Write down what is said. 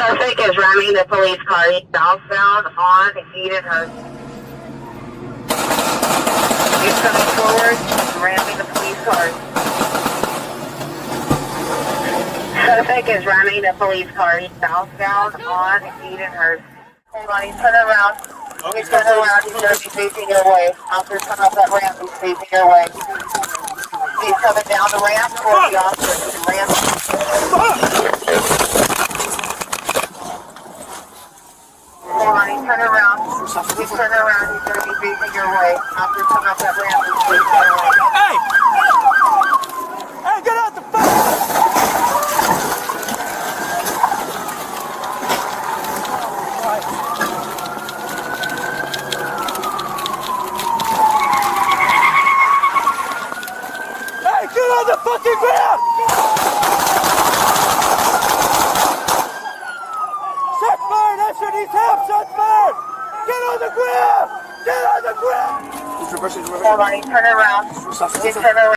Suspect is ramming the police car southbound on Eden Hurst. He's coming forward, ramming the police car. Suspect is ramming the police car southbound on Eden Hurst. Hold on, he's turning around. He's turning around, he's going to be facing your way. Officer's coming up that ramp, he's facing your way. He's coming down the ramp towards the officer. He's ramming. Hold on, he's turning around. He's turning around, he's going to be facing your way. Officer's coming up that ramp, he's facing your way. Hey! Hey, get out the fuck! Get on the fucking ground! Shots fired! That's what he's half shots fired! Get on the ground! Get on the ground! Hold on, he's turning around. He's turning around.